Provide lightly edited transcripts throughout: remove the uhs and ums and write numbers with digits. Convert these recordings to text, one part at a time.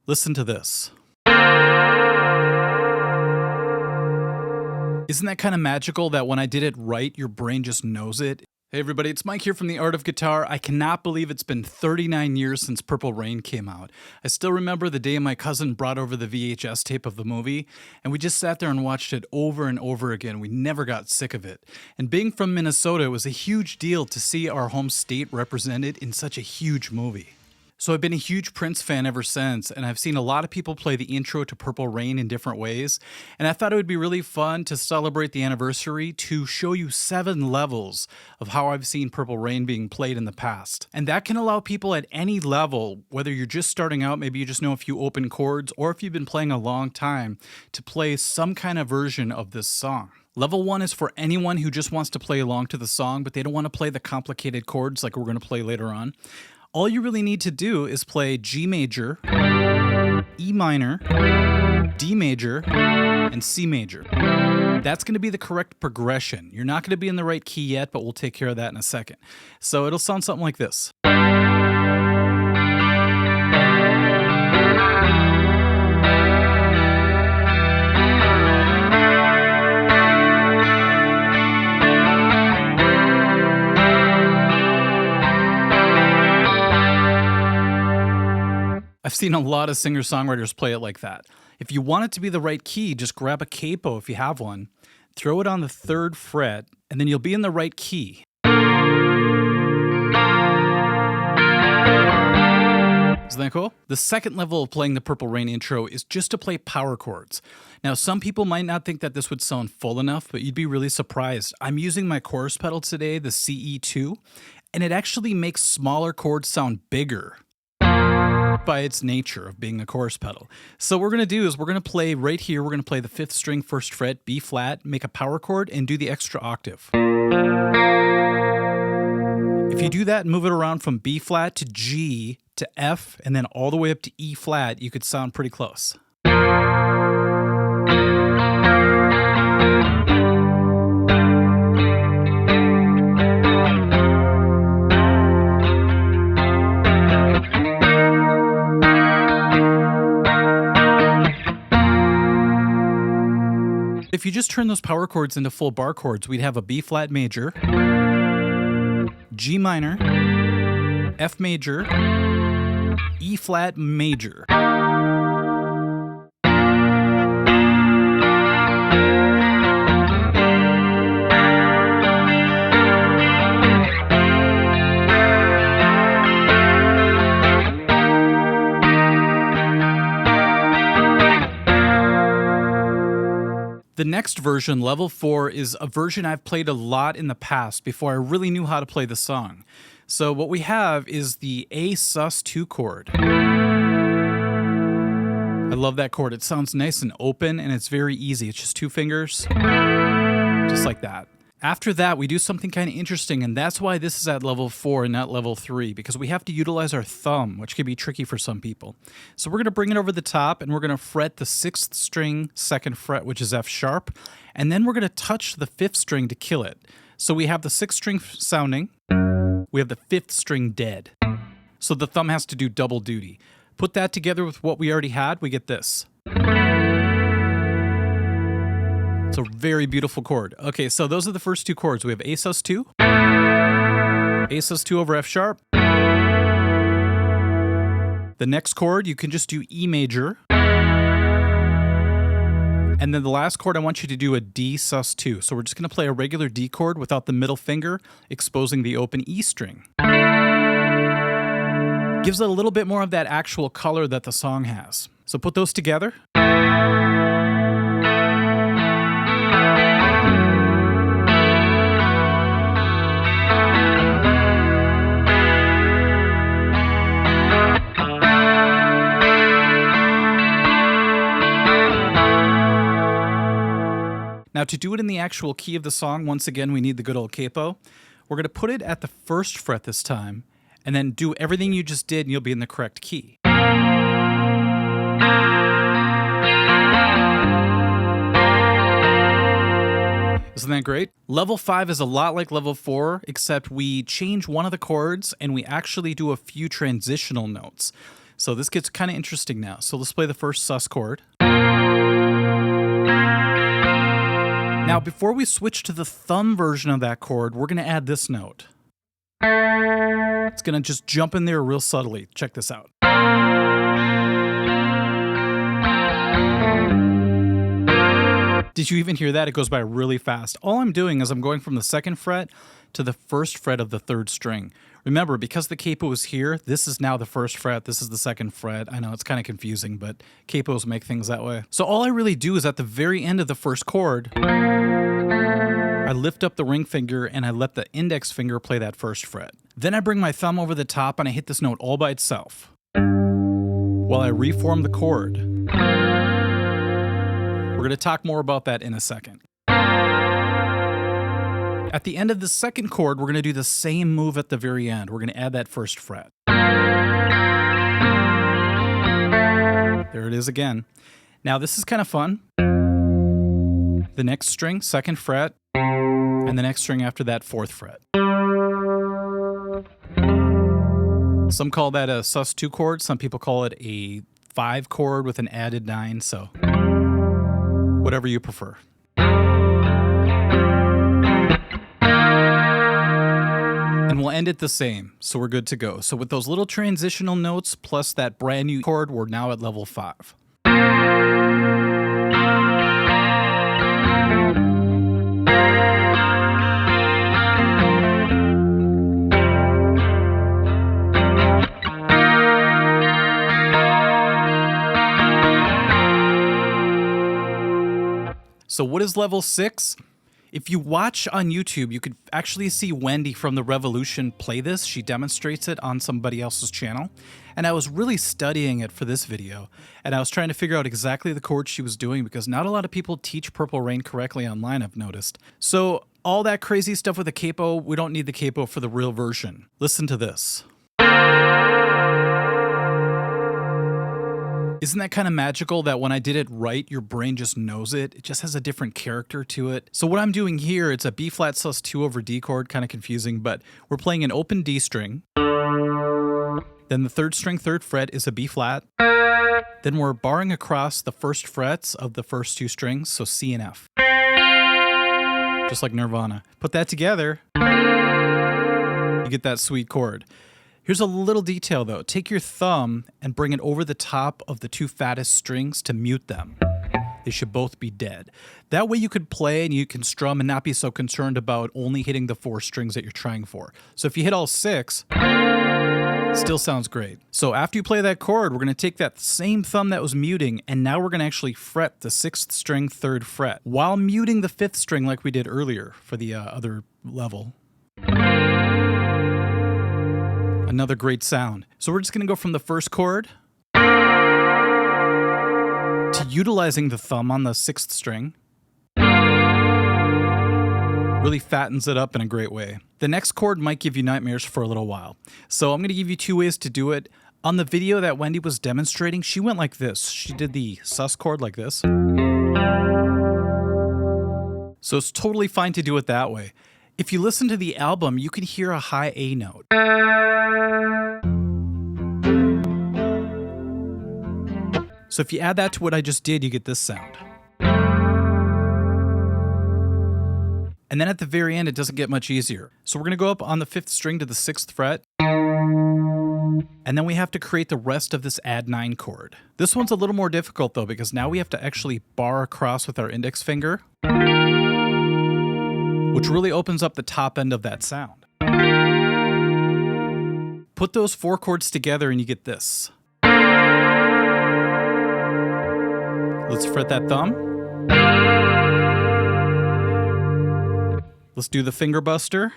Listen to this. Isn't that kind of magical that when I did it right, your brain just knows it? Hey everybody, it's Mike here from The Art of Guitar. I cannot believe it's been 39 years since Purple Rain came out. I still remember the day my cousin brought over the VHS tape of the movie, and we just sat there and watched it over and over again. We never got sick of it. And being from Minnesota, it was a huge deal to see our home state represented in such a huge movie. So I've been a huge Prince fan ever since, and I've seen a lot of people play the intro to Purple Rain in different ways, and I thought it would be really fun to celebrate the anniversary to show you 7 levels of how I've seen Purple Rain being played in the past. And that can allow people at any level, whether you're just starting out, maybe you just know a few open chords, or if you've been playing a long time, to play some kind of version of this song. Level 1 is for anyone who just wants to play along to the song, but they don't want to play the complicated chords like we're going to play later on. All you really need to do is play G major, E minor, D major, and C major. That's going to be the correct progression. You're not going to be in the right key yet, but we'll take care of that in a second. So it'll sound something like this. I've seen a lot of singer-songwriters play it like that. If you want it to be the right key, just grab a capo if you have one, throw it on the 3rd fret, and then you'll be in the right key. Isn't that cool? The second level of playing the Purple Rain intro is just to play power chords. Now, some people might not think that this would sound full enough, but you'd be really surprised. I'm using my chorus pedal today, the CE2, and it actually makes smaller chords sound bigger by its nature of being a chorus pedal. So what we're going to do is we're going to play right here, we're going to play the 5th string, 1st fret, B flat, make a power chord, and do the extra octave. If you do that and move it around from B flat to G to F, and then all the way up to E flat, you could sound pretty close. If you just turn those power chords into full bar chords, we'd have a B flat major, G minor, F major, E flat major. The next version, level 4, is a version I've played a lot in the past before I really knew how to play the song. So what we have is the A sus2 chord. I love that chord. It sounds nice and open, and it's very easy. It's just 2 fingers, just like that. After that, we do something kind of interesting, and that's why this is at level 4 and not level 3, because we have to utilize our thumb, which can be tricky for some people. So we're going to bring it over the top, and we're going to fret the 6th string, 2nd fret, which is F sharp, and then we're going to touch the 5th string to kill it. So we have the 6th string sounding, we have the 5th string dead. So the thumb has to do double duty. Put that together with what we already had, we get this. It's a very beautiful chord. Okay, so those are the first 2 chords. We have A sus2, A sus2 over F sharp. The next chord, you can just do E major. And then the last chord, I want you to do a D sus2. So we're just going to play a regular D chord without the middle finger, exposing the open E string. Gives it a little bit more of that actual color that the song has. So put those together. Now, to do it in the actual key of the song, once again, we need the good old capo. We're going to put it at the 1st fret this time, and then do everything you just did, and you'll be in the correct key. Isn't that great? Level 5 is a lot like level 4, except we change one of the chords and we actually do a few transitional notes. So this gets kind of interesting now. So let's play the first sus chord. Now, before we switch to the thumb version of that chord, we're going to add this note. It's going to just jump in there real subtly. Check this out. Did you even hear that? It goes by really fast. All I'm doing is I'm going from the 2nd fret to the 1st fret of the 3rd string. Remember, because the capo is here, this is now the 1st fret, this is the 2nd fret. I know it's kind of confusing, but capos make things that way. So all I really do is at the very end of the first chord, I lift up the ring finger and I let the index finger play that 1st fret. Then I bring my thumb over the top and I hit this note all by itself while I reform the chord. We're going to talk more about that in a second. At the end of the 2nd chord, we're going to do the same move at the very end. We're going to add that 1st fret. There it is again. Now this is kind of fun. The next string, 2nd fret, and the next string after that, 4th fret. Some call that a sus2 chord. Some people call it a 5 chord with an added 9. So whatever you prefer. And we'll end it the same, so we're good to go. So with those little transitional notes plus that brand new chord, we're now at level 5. So what is level 6? If you watch on YouTube, you could actually see Wendy from The Revolution play this. She demonstrates it on somebody else's channel. And I was really studying it for this video. And I was trying to figure out exactly the chords she was doing because not a lot of people teach Purple Rain correctly online, I've noticed. So all that crazy stuff with the capo, we don't need the capo for the real version. Listen to this. Isn't that kind of magical that when I did it right, your brain just knows it? It just has a different character to it. So what I'm doing here, it's a B flat sus2 over D chord, kind of confusing, but we're playing an open D string. Then the 3rd string, 3rd fret is a B flat. Then we're barring across the 1st frets of the first 2 strings, so C and F. Just like Nirvana. Put that together, you get that sweet chord. Here's a little detail though. Take your thumb and bring it over the top of the 2 fattest strings to mute them. They should both be dead. That way you could play and you can strum and not be so concerned about only hitting the 4 strings that you're trying for. So if you hit all 6, still sounds great. So after you play that chord, we're gonna take that same thumb that was muting and now we're gonna actually fret the 6th string, 3rd fret while muting the 5th string like we did earlier for the other level. Another great sound. So we're just going to go from the first chord to utilizing the thumb on the 6th string. Really fattens it up in a great way. The next chord might give you nightmares for a little while. So I'm going to give you 2 ways to do it. On the video that Wendy was demonstrating, she went like this. She did the sus chord like this. So it's totally fine to do it that way. If you listen to the album, you can hear a high A note. So if you add that to what I just did, you get this sound. And then at the very end, it doesn't get much easier. So we're going to go up on the 5th string to the 6th fret. And then we have to create the rest of this add 9 chord. This one's a little more difficult though, because now we have to actually bar across with our index finger, which really opens up the top end of that sound. Put those 4 chords together and you get this. Let's fret that thumb. Let's do the finger buster.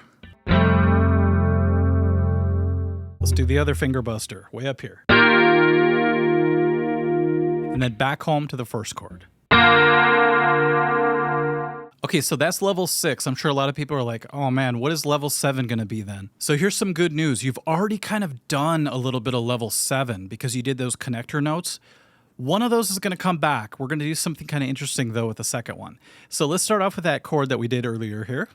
Let's do the other finger buster, way up here. And then back home to the first chord. Okay, so that's level 6. I'm sure a lot of people are like, oh man, what is level 7 gonna be then? So here's some good news. You've already kind of done a little bit of level 7 because you did those connector notes. One of those is gonna come back. We're gonna do something kind of interesting though with the second one. So let's start off with that chord that we did earlier here.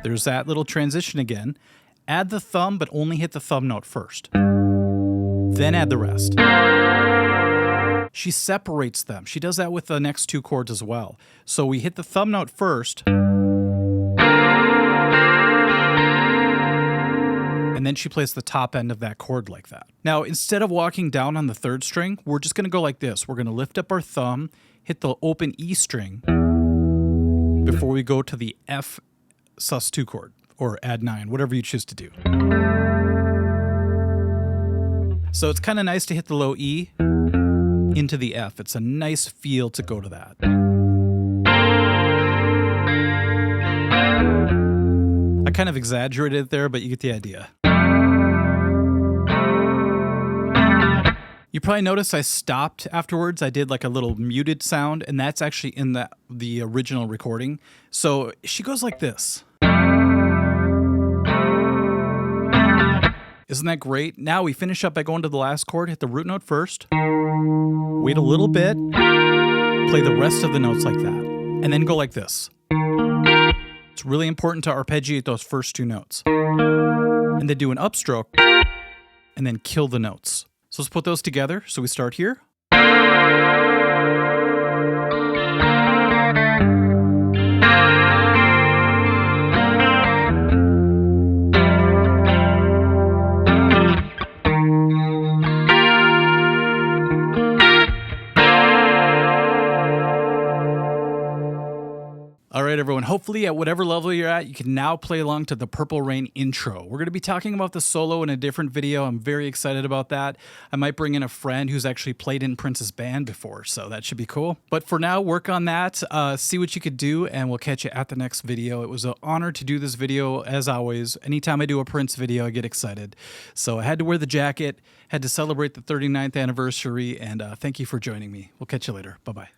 There's there's that little transition again. Add the thumb, but only hit the thumb note first. Then add the rest. She separates them. She does that with the next two chords as well. So we hit the thumb note first, and then she plays the top end of that chord like that. Now, instead of walking down on the third string, we're just gonna go like this. We're gonna lift up our thumb, hit the open E string before we go to the F sus2 chord, or add 9, whatever you choose to do. So it's kind of nice to hit the low E into the F. It's a nice feel to go to that. I kind of exaggerated it there, but you get the idea. You probably noticed I stopped afterwards. I did like a little muted sound, and that's actually in the original recording. So she goes like this. Isn't that great? Now we finish up by going to the last chord, hit the root note first, wait a little bit, play the rest of the notes like that, and then go like this. It's really important to arpeggiate those first two notes. And then do an upstroke, and then kill the notes. So let's put those together. So we start here. All right, everyone. Hopefully, at whatever level you're at, you can now play along to the Purple Rain intro. We're going to be talking about the solo in a different video. I'm very excited about that. I might bring in a friend who's actually played in Prince's band before, so that should be cool. But for now, work on that, see what you could do, and we'll catch you at the next video. It was an honor to do this video, as always. Anytime I do a Prince video, I get excited. So I had to wear the jacket, had to celebrate the 39th anniversary, and thank you for joining me. We'll catch you later. Bye-bye.